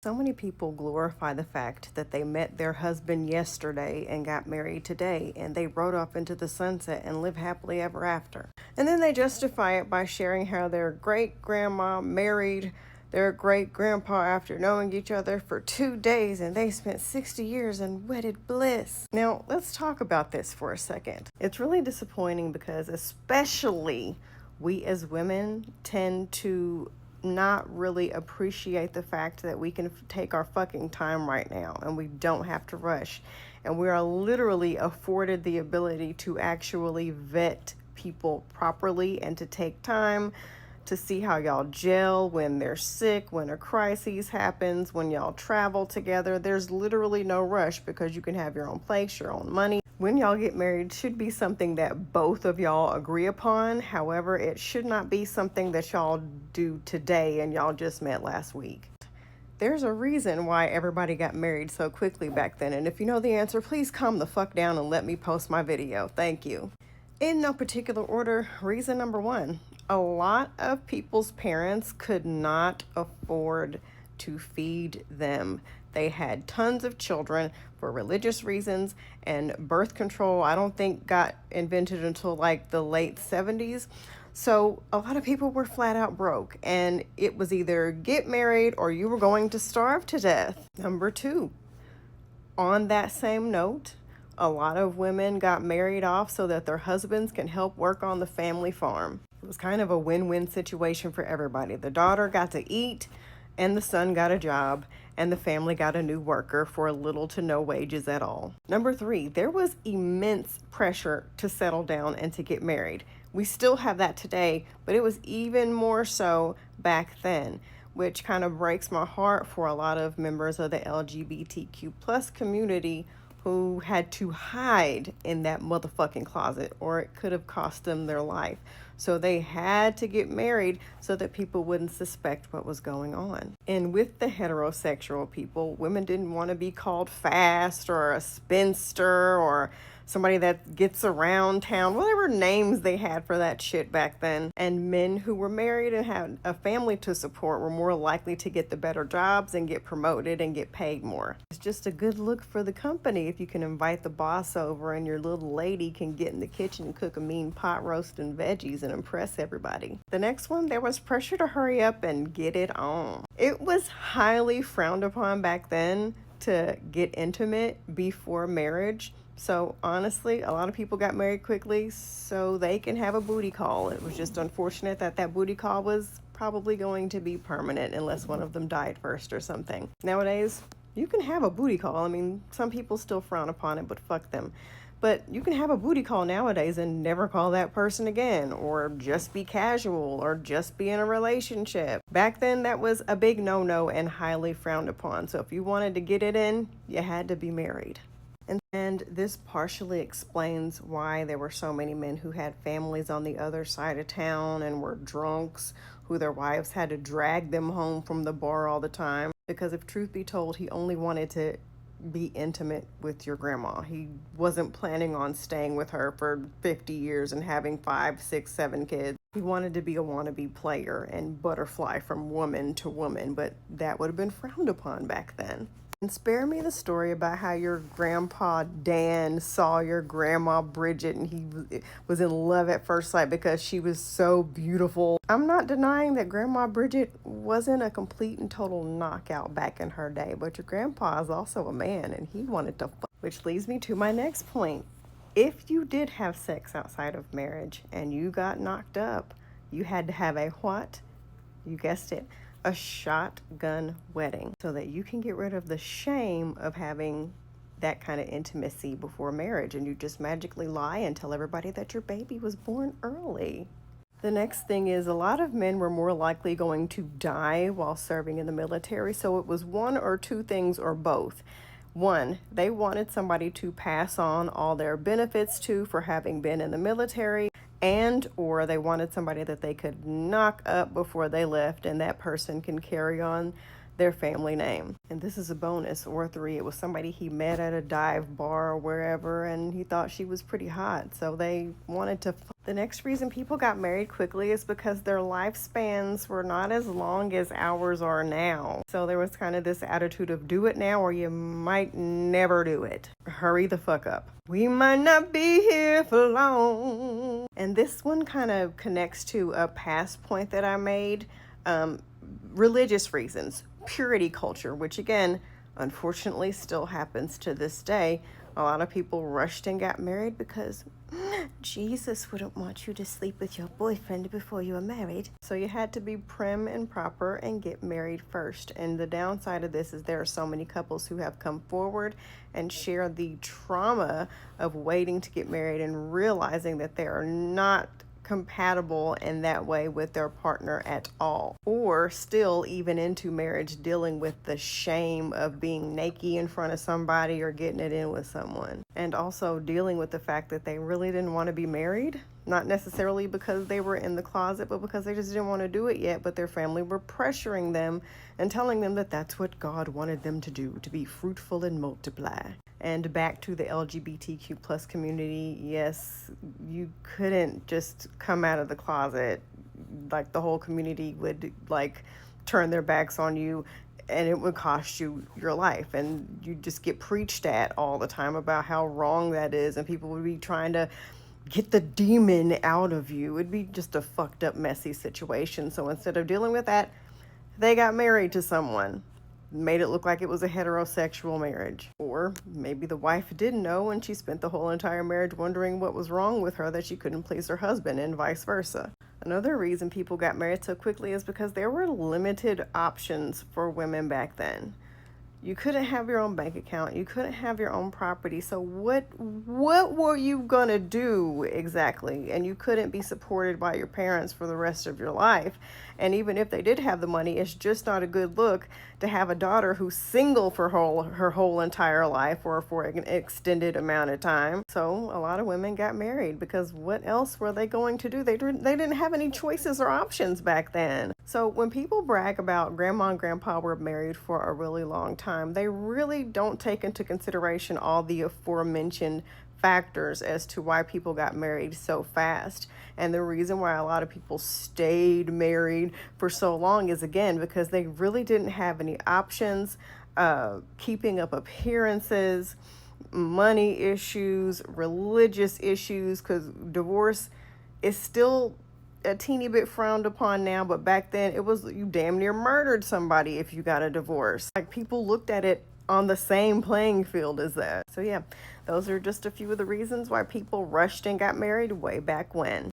So many people glorify the fact that they met their husband yesterday and got married today, and they rode off into the sunset and live happily ever after. And then they justify it by sharing how their great grandma married their great grandpa after knowing each other for 2 days and they spent 60 years in wedded bliss. Now, let's talk about this for a second. It's really disappointing because, especially, we as women tend to not really appreciate the fact that we can take our fucking time right now and we don't have to rush. And we are literally afforded the ability to actually vet people properly and to take time to see how y'all gel when they're sick, when a crisis happens, when y'all travel together. There's literally no rush because you can have your own place, your own money. When y'all get married should be something that both of y'all agree upon. However, it should not be something that y'all do today and y'all just met last week. There's a reason why everybody got married so quickly back then. And if you know the answer, please calm the fuck down and let me post my video. Thank you. In no particular order, reason number one, a lot of people's parents could not afford to feed them. They had tons of children for religious reasons, and birth control, I don't think, got invented until like the late 70s. So a lot of people were flat out broke, and it was either get married or you were going to starve to death. Number two, on that same note, a lot of women got married off so that their husbands can help work on the family farm. It was kind of a win-win situation for everybody. The daughter got to eat, and the son got a job, and the family got a new worker for little to no wages at all. Number three, there was immense pressure to settle down and to get married. We still have that today, but it was even more so back then, which kind of breaks my heart for a lot of members of the LGBTQ plus community who had to hide in that motherfucking closet, or it could have cost them their life. So they had to get married so that people wouldn't suspect what was going on. And with the heterosexual people, women didn't want to be called fast or a spinster or somebody that gets around town, whatever names they had for that shit back then. And men who were married and had a family to support were more likely to get the better jobs and get promoted and get paid more. It's just a good look for the company if you can invite the boss over and your little lady can get in the kitchen and cook a mean pot roast and veggies and impress everybody. The next one, there was pressure to hurry up and get it on. It was highly frowned upon back then to get intimate before marriage. So honestly, a lot of people got married quickly so they can have a booty call. It was just unfortunate that that booty call was probably going to be permanent unless one of them died first or something. Nowadays, you can have a booty call. I mean, some people still frown upon it, but fuck them. But you can have a booty call nowadays and never call that person again, or just be casual, or just be in a relationship. Back then, that was a big no-no and highly frowned upon. So if you wanted to get it in, you had to be married. And this partially explains why there were so many men who had families on the other side of town and were drunks, who their wives had to drag them home from the bar all the time. Because if truth be told, he only wanted to be intimate with your grandma. He wasn't planning on staying with her for 50 years and having 5, 6, 7 kids. He wanted to be a wannabe player and butterfly from woman to woman, but that would have been frowned upon back then. And spare me the story about how your grandpa Dan saw your grandma Bridget and he was in love at first sight because she was so beautiful. I'm not denying that Grandma Bridget wasn't a complete and total knockout back in her day, but your grandpa is also a man and he wanted to fuck. Which leads me to my next point. If you did have sex outside of marriage and you got knocked up, you had to have a what? You guessed it. A shotgun wedding so that you can get rid of the shame of having that kind of intimacy before marriage and you just magically lie and tell everybody that your baby was born early. The next thing is a lot of men were more likely going to die while serving in the military, so it was one or two things or both. One, they wanted somebody to pass on all their benefits to for having been in the military, and or they wanted somebody that they could knock up before they left, and that person can carry on their family name. And this is a bonus, or 3. It was somebody he met at a dive bar or wherever, and he thought she was pretty hot, so they wanted to. The next reason people got married quickly is because their lifespans were not as long as ours are now. So there was kind of this attitude of do it now or you might never do it. Hurry the fuck up. We might not be here for long. And this one kind of connects to a past point that I made. Religious reasons, purity culture, which again, unfortunately still happens to this day. A lot of people rushed and got married because Jesus wouldn't want you to sleep with your boyfriend before you were married. So you had to be prim and proper and get married first. And the downside of this is there are so many couples who have come forward and share the trauma of waiting to get married and realizing that they are not compatible in that way with their partner at all, or still even into marriage dealing with the shame of being naked in front of somebody or getting it in with someone, and also dealing with the fact that they really didn't want to be married, not necessarily because they were in the closet, but because they just didn't want to do it yet, but their family were pressuring them and telling them that that's what God wanted them to do, to be fruitful and multiply. And back to the LGBTQ plus community, yes, you couldn't just come out of the closet. Like the whole community would like turn their backs on you and it would cost you your life. And you just get preached at all the time about how wrong that is. And people would be trying to get the demon out of you. It'd be just a fucked up, messy situation. So instead of dealing with that, they got married to someone. Made it look like it was a heterosexual marriage. Or maybe the wife didn't know and she spent the whole entire marriage wondering what was wrong with her that she couldn't please her husband, and vice versa. Another reason people got married so quickly is because there were limited options for women back then. You couldn't have your own bank account. You couldn't have your own property. So what were you going to do exactly? And you couldn't be supported by your parents for the rest of your life. And even if they did have the money, it's just not a good look to have a daughter who's single for her whole entire life or for an extended amount of time. So a lot of women got married because what else were they going to do? They didn't have any choices or options back then. So when people brag about grandma and grandpa were married for a really long time, they really don't take into consideration all the aforementioned factors as to why people got married so fast. And the reason why a lot of people stayed married for so long is, again, because they really didn't have any options, keeping up appearances, money issues, religious issues, because divorce is still a teeny bit frowned upon now, but back then it was, you damn near murdered somebody if you got a divorce. Like, people looked at it on the same playing field as that. So yeah, those are just a few of the reasons why people rushed and got married way back when.